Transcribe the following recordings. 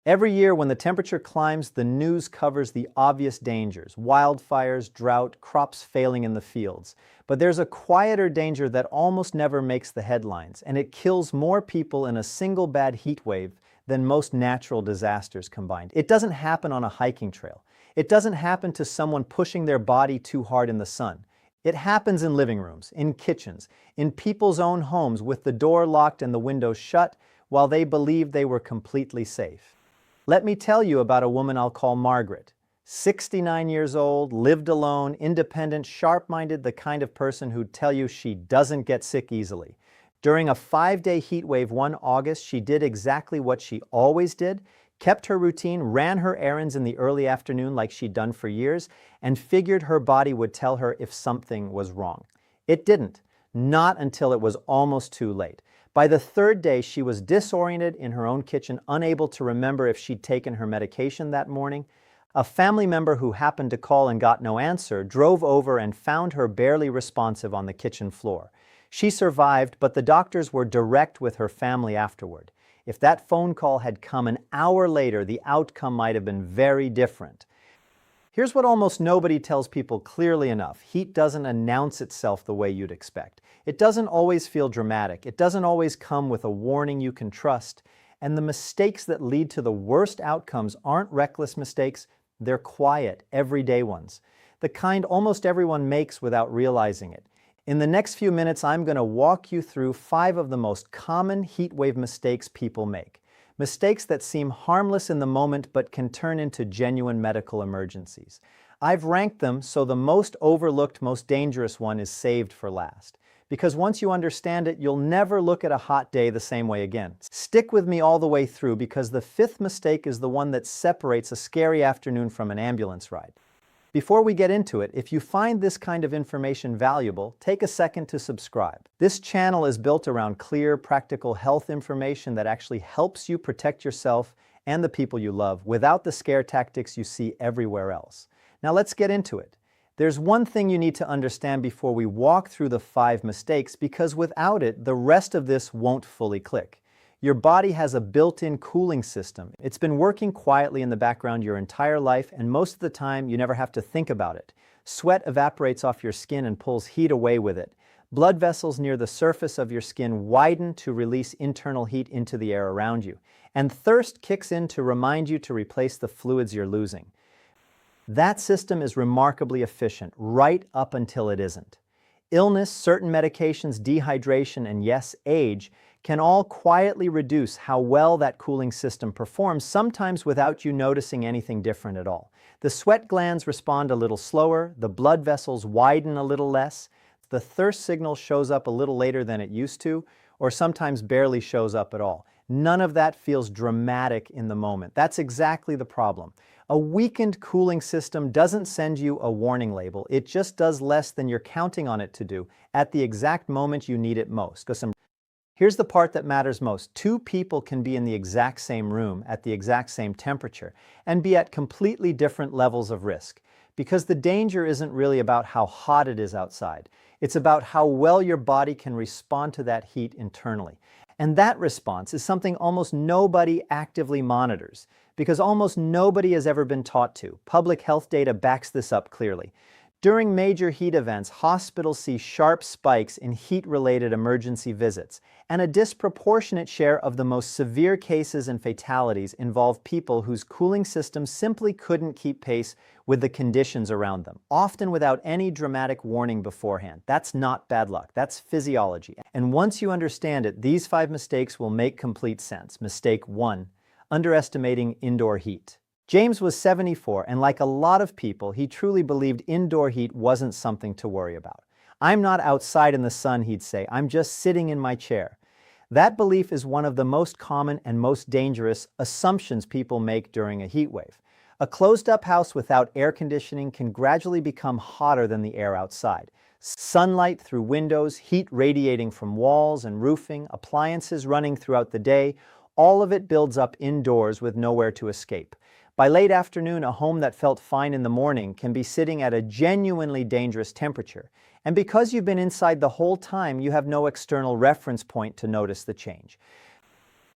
Every year when the temperature climbs, the news covers the obvious dangers: wildfires, drought, crops failing in the fields. But there's a quieter danger that almost never makes the headlines, and it kills more people in a single bad heat wave than most natural disasters combined. It doesn't happen on a hiking trail. It doesn't happen to someone pushing their body too hard in the sun. It happens in living rooms, in kitchens, in people's own homes with the door locked and the windows shut while they believed they were completely safe. Let me tell you about a woman I'll call Margaret. 69 years old, lived alone, independent, sharp-minded, the kind of person who'd tell you she doesn't get sick easily. During a 5-day heat wave one August, she did exactly what she always did, kept her routine, ran her errands in the early afternoon like she'd done for years, and figured her body would tell her if something was wrong. It didn't, not until it was almost too late. By the 3rd day, she was disoriented in her own kitchen, unable to remember if she'd taken her medication that morning. A family member who happened to call and got no answer drove over and found her barely responsive on the kitchen floor. She survived, but the doctors were direct with her family afterward. If that phone call had come an hour later, the outcome might have been very different. Here's what almost nobody tells people clearly enough: heat doesn't announce itself the way you'd expect. It doesn't always feel dramatic. It doesn't always come with a warning you can trust. And the mistakes that lead to the worst outcomes aren't reckless mistakes. They're quiet, everyday ones. The kind almost everyone makes without realizing it. In the next few minutes, I'm going to walk you through 5 of the most common heat wave mistakes people make. Mistakes that seem harmless in the moment but can turn into genuine medical emergencies. I've ranked them so the most overlooked, most dangerous one is saved for last. Because once you understand it, you'll never look at a hot day the same way again. Stick with me all the way through, because the 5th mistake is the one that separates a scary afternoon from an ambulance ride. Before we get into it, if you find this kind of information valuable, take a second to subscribe. This channel is built around clear, practical health information that actually helps you protect yourself and the people you love without the scare tactics you see everywhere else. Now let's get into it. There's one thing you need to understand before we walk through the 5 mistakes, because without it, the rest of this won't fully click. Your body has a built-in cooling system. It's been working quietly in the background your entire life, and most of the time you never have to think about it. Sweat evaporates off your skin and pulls heat away with it. Blood vessels near the surface of your skin widen to release internal heat into the air around you. And thirst kicks in to remind you to replace the fluids you're losing. That system is remarkably efficient, right up until it isn't. Illness, certain medications, dehydration, and yes, age can all quietly reduce how well that cooling system performs, sometimes without you noticing anything different at all. The sweat glands respond a little slower, the blood vessels widen a little less, the thirst signal shows up a little later than it used to, or sometimes barely shows up at all. None of that feels dramatic in the moment. That's exactly the problem. A weakened cooling system doesn't send you a warning label. It just does less than you're counting on it to do at the exact moment you need it most. Here's the part that matters most. 2 people can be in the exact same room at the exact same temperature and be at completely different levels of risk. Because the danger isn't really about how hot it is outside. It's about how well your body can respond to that heat internally. And that response is something almost nobody actively monitors, because almost nobody has ever been taught to. Public health data backs this up clearly. During major heat events, hospitals see sharp spikes in heat-related emergency visits, and a disproportionate share of the most severe cases and fatalities involve people whose cooling systems simply couldn't keep pace with the conditions around them, often without any dramatic warning beforehand. That's not bad luck, that's physiology. And once you understand it, these 5 mistakes will make complete sense. Mistake 1, underestimating indoor heat. James was 74, and like a lot of people, he truly believed indoor heat wasn't something to worry about. "I'm not outside in the sun," he'd say, "I'm just sitting in my chair." That belief is one of the most common and most dangerous assumptions people make during a heat wave. A closed-up house without air conditioning can gradually become hotter than the air outside. Sunlight through windows, heat radiating from walls and roofing, appliances running throughout the day, all of it builds up indoors with nowhere to escape. By late afternoon, a home that felt fine in the morning can be sitting at a genuinely dangerous temperature. And because you've been inside the whole time, you have no external reference point to notice the change.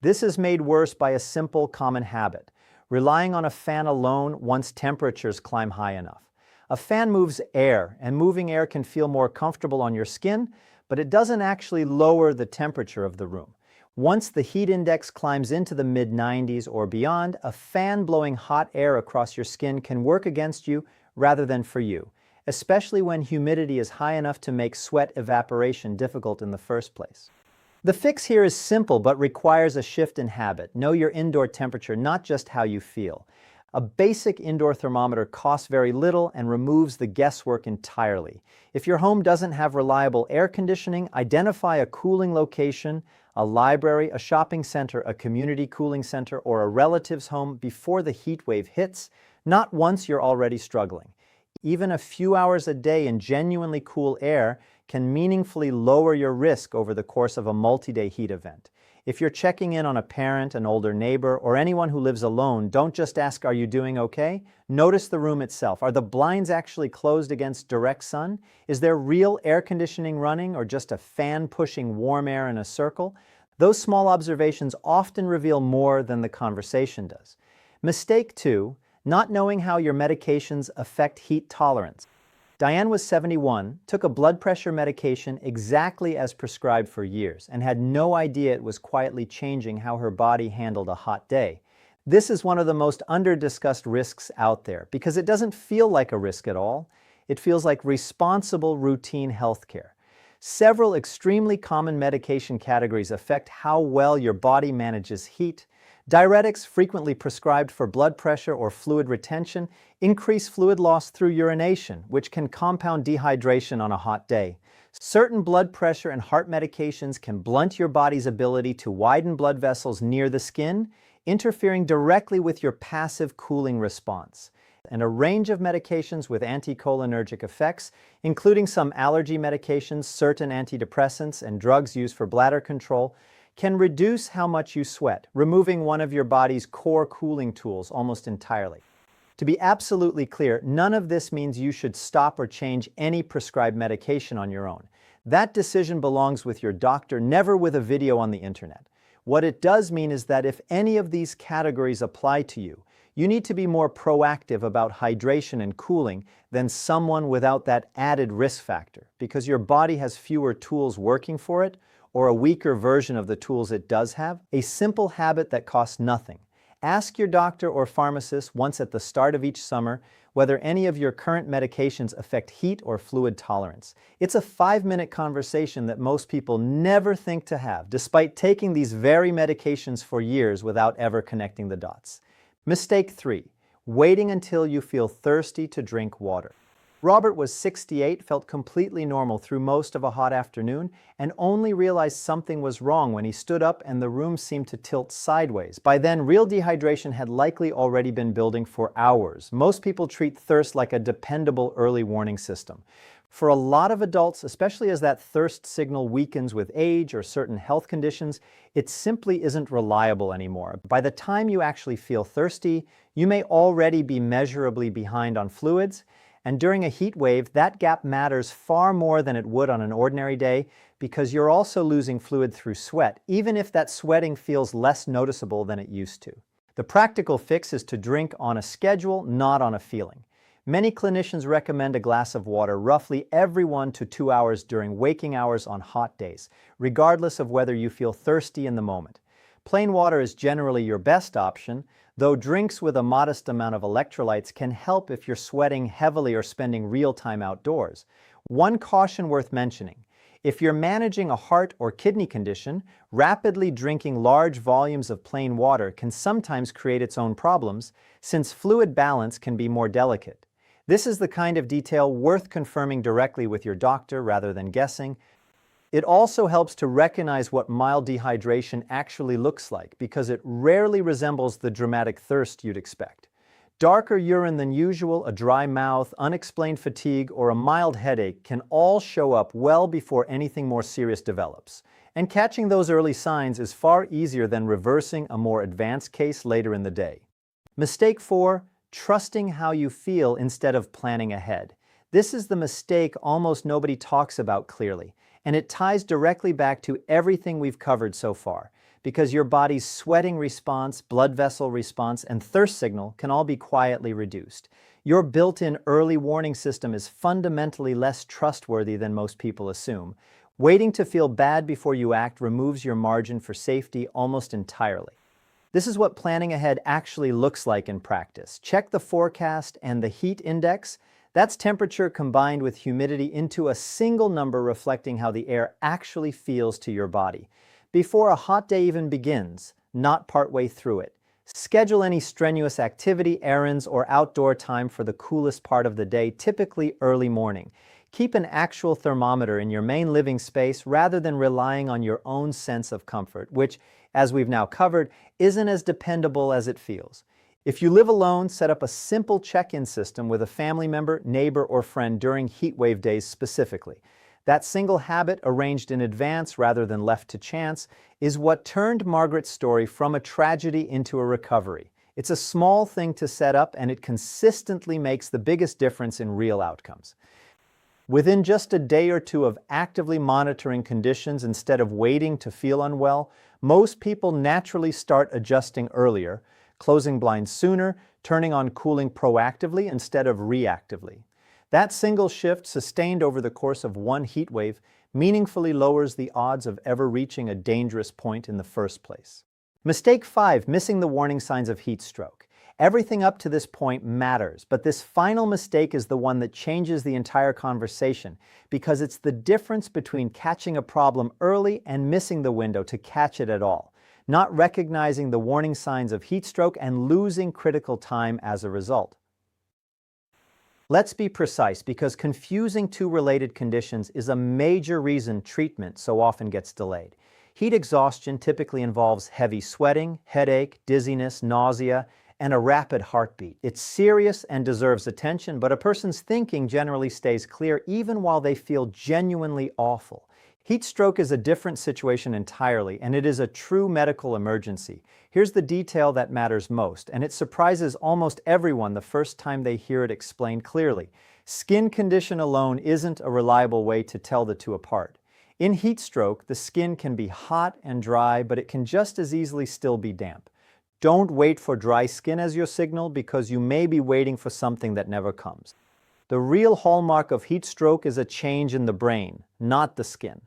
This is made worse by a simple common habit: relying on a fan alone once temperatures climb high enough. A fan moves air, and moving air can feel more comfortable on your skin, but it doesn't actually lower the temperature of the room. Once the heat index climbs into the mid-90s or beyond, a fan blowing hot air across your skin can work against you rather than for you, especially when humidity is high enough to make sweat evaporation difficult in the first place. The fix here is simple but requires a shift in habit. Know your indoor temperature, not just how you feel. A basic indoor thermometer costs very little and removes the guesswork entirely. If your home doesn't have reliable air conditioning, identify a cooling location, a library, a shopping center, a community cooling center, or a relative's home before the heat wave hits, not once you're already struggling. Even a few hours a day in genuinely cool air can meaningfully lower your risk over the course of a multi-day heat event. If you're checking in on a parent, an older neighbor, or anyone who lives alone, don't just ask, "Are you doing okay?" Notice the room itself. Are the blinds actually closed against direct sun? Is there real air conditioning running, or just a fan pushing warm air in a circle? Those small observations often reveal more than the conversation does. Mistake 2, not knowing how your medications affect heat tolerance. Diane was 71, took a blood pressure medication exactly as prescribed for years, and had no idea it was quietly changing how her body handled a hot day. This is one of the most under-discussed risks out there because it doesn't feel like a risk at all. It feels like responsible routine healthcare. Several extremely common medication categories affect how well your body manages heat. Diuretics, frequently prescribed for blood pressure or fluid retention, increase fluid loss through urination, which can compound dehydration on a hot day. Certain blood pressure and heart medications can blunt your body's ability to widen blood vessels near the skin, interfering directly with your passive cooling response. And a range of medications with anticholinergic effects, including some allergy medications, certain antidepressants, and drugs used for bladder control, can reduce how much you sweat, removing one of your body's core cooling tools almost entirely. To be absolutely clear, none of this means you should stop or change any prescribed medication on your own. That decision belongs with your doctor, never with a video on the internet. What it does mean is that if any of these categories apply to you, you need to be more proactive about hydration and cooling than someone without that added risk factor, because your body has fewer tools working for it, or a weaker version of the tools it does have. A simple habit that costs nothing. Ask your doctor or pharmacist once at the start of each summer whether any of your current medications affect heat or fluid tolerance. It's a 5-minute conversation that most people never think to have, despite taking these very medications for years without ever connecting the dots. Mistake 3, waiting until you feel thirsty to drink water. Robert was 68, felt completely normal through most of a hot afternoon, and only realized something was wrong when he stood up and the room seemed to tilt sideways. By then, real dehydration had likely already been building for hours. Most people treat thirst like a dependable early warning system. For a lot of adults, especially as that thirst signal weakens with age or certain health conditions, it simply isn't reliable anymore. By the time you actually feel thirsty, you may already be measurably behind on fluids. And during a heat wave, that gap matters far more than it would on an ordinary day because you're also losing fluid through sweat, even if that sweating feels less noticeable than it used to. The practical fix is to drink on a schedule, not on a feeling. Many clinicians recommend a glass of water roughly every 1 to 2 hours during waking hours on hot days, regardless of whether you feel thirsty in the moment. Plain water is generally your best option, though drinks with a modest amount of electrolytes can help if you're sweating heavily or spending real time outdoors. One caution worth mentioning: if you're managing a heart or kidney condition, rapidly drinking large volumes of plain water can sometimes create its own problems, since fluid balance can be more delicate. This is the kind of detail worth confirming directly with your doctor rather than guessing. It also helps to recognize what mild dehydration actually looks like, because it rarely resembles the dramatic thirst you'd expect. Darker urine than usual, a dry mouth, unexplained fatigue, or a mild headache can all show up well before anything more serious develops. And catching those early signs is far easier than reversing a more advanced case later in the day. Mistake 4, trusting how you feel instead of planning ahead. This is the mistake almost nobody talks about clearly, and it ties directly back to everything we've covered so far. because your body's sweating response, blood vessel response, and thirst signal can all be quietly reduced. Your built-in early warning system is fundamentally less trustworthy than most people assume. Waiting to feel bad before you act removes your margin for safety almost entirely. This is what planning ahead actually looks like in practice. Check the forecast and the heat index. That's temperature combined with humidity into a single number reflecting how the air actually feels to your body. Before a hot day even begins, not partway through it. Schedule any strenuous activity, errands, or outdoor time for the coolest part of the day, typically early morning. Keep an actual thermometer in your main living space rather than relying on your own sense of comfort, which, as we've now covered, isn't as dependable as it feels. If you live alone, set up a simple check-in system with a family member, neighbor, or friend during heat wave days specifically. That single habit, arranged in advance rather than left to chance, is what turned Margaret's story from a tragedy into a recovery. It's a small thing to set up, and it consistently makes the biggest difference in real outcomes. Within just a day or two of actively monitoring conditions instead of waiting to feel unwell, most people naturally start adjusting earlier, closing blinds sooner, turning on cooling proactively instead of reactively. That single shift, sustained over the course of one heat wave, meaningfully lowers the odds of ever reaching a dangerous point in the first place. Mistake 5, missing the warning signs of heat stroke. Everything up to this point matters, but this final mistake is the one that changes the entire conversation because it's the difference between catching a problem early and missing the window to catch it at all, not recognizing the warning signs of heat stroke and losing critical time as a result. Let's be precise, because confusing two related conditions is a major reason treatment so often gets delayed. Heat exhaustion typically involves heavy sweating, headache, dizziness, nausea, and a rapid heartbeat. It's serious and deserves attention, but a person's thinking generally stays clear even while they feel genuinely awful. Heat stroke is a different situation entirely, and it is a true medical emergency. Here's the detail that matters most, and it surprises almost everyone the first time they hear it explained clearly. Skin condition alone isn't a reliable way to tell the two apart. In heat stroke, the skin can be hot and dry, but it can just as easily still be damp. Don't wait for dry skin as your signal, because you may be waiting for something that never comes. The real hallmark of heat stroke is a change in the brain, not the skin.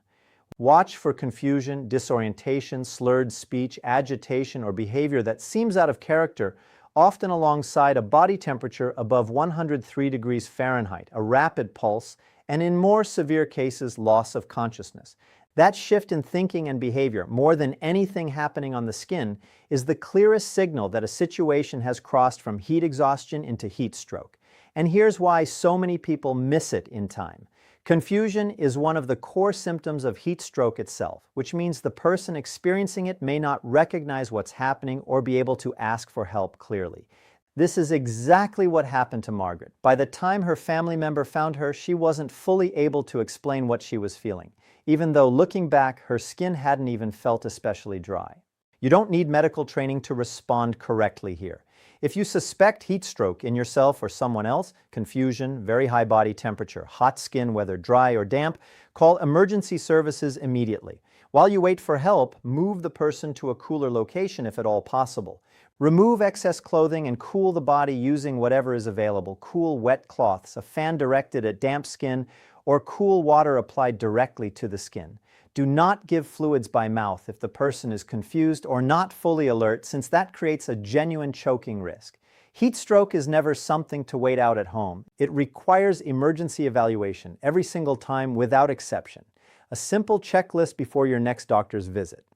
Watch for confusion, disorientation, slurred speech, agitation, or behavior that seems out of character, often alongside a body temperature above 103 degrees Fahrenheit, a rapid pulse, and in more severe cases, loss of consciousness. That shift in thinking and behavior, more than anything happening on the skin, is the clearest signal that a situation has crossed from heat exhaustion into heat stroke. And here's why so many people miss it in time. Confusion is one of the core symptoms of heat stroke itself, which means the person experiencing it may not recognize what's happening or be able to ask for help clearly. This is exactly what happened to Margaret. By the time her family member found her, she wasn't fully able to explain what she was feeling, even though looking back, her skin hadn't even felt especially dry. You don't need medical training to respond correctly here. If you suspect heat stroke in yourself or someone else, confusion, very high body temperature, hot skin, whether dry or damp, call emergency services immediately. While you wait for help, move the person to a cooler location if at all possible. Remove excess clothing and cool the body using whatever is available. Cool wet cloths, a fan directed at damp skin, or cool water applied directly to the skin. Do not give fluids by mouth if the person is confused or not fully alert, since that creates a genuine choking risk. Heat stroke is never something to wait out at home. It requires emergency evaluation every single time without exception. A simple checklist before your next doctor's visit.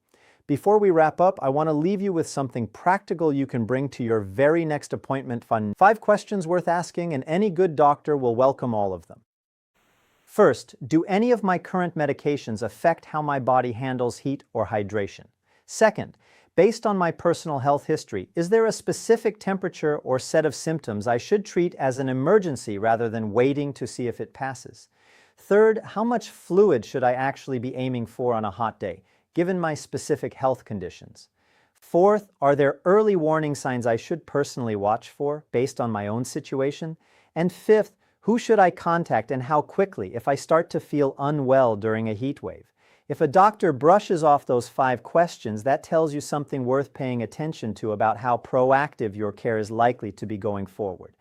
Before we wrap up, I want to leave you with something practical you can bring to your very next appointment. 5 questions worth asking, and any good doctor will welcome all of them. First, do any of my current medications affect how my body handles heat or hydration? Second, based on my personal health history, is there a specific temperature or set of symptoms I should treat as an emergency rather than waiting to see if it passes? Third, how much fluid should I actually be aiming for on a hot day, given my specific health conditions? Fourth, are there early warning signs I should personally watch for based on my own situation? And fifth, who should I contact and how quickly if I start to feel unwell during a heat wave? If a doctor brushes off those 5 questions, that tells you something worth paying attention to about how proactive your care is likely to be going forward.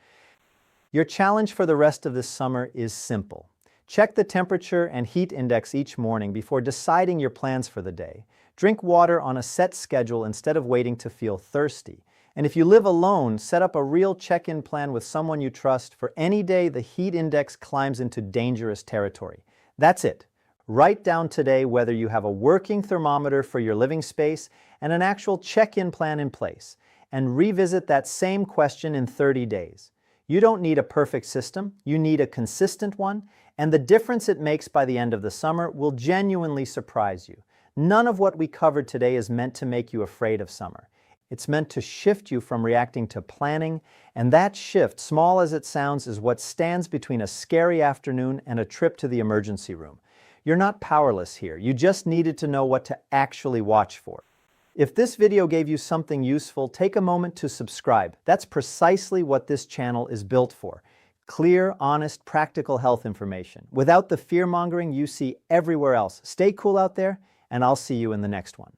Your challenge for the rest of this summer is simple. Check the temperature and heat index each morning before deciding your plans for the day. Drink water on a set schedule instead of waiting to feel thirsty. And if you live alone, set up a real check-in plan with someone you trust for any day the heat index climbs into dangerous territory. That's it. Write down today whether you have a working thermometer for your living space and an actual check-in plan in place, and revisit that same question in 30 days. You don't need a perfect system, you need a consistent one, and the difference it makes by the end of the summer will genuinely surprise you. None of what we covered today is meant to make you afraid of summer. It's meant to shift you from reacting to planning, and that shift, small as it sounds, is what stands between a scary afternoon and a trip to the emergency room. You're not powerless here, you just needed to know what to actually watch for. If this video gave you something useful, take a moment to subscribe. That's precisely what this channel is built for. Clear, honest, practical health information, without the fear-mongering you see everywhere else. Stay cool out there, and I'll see you in the next one.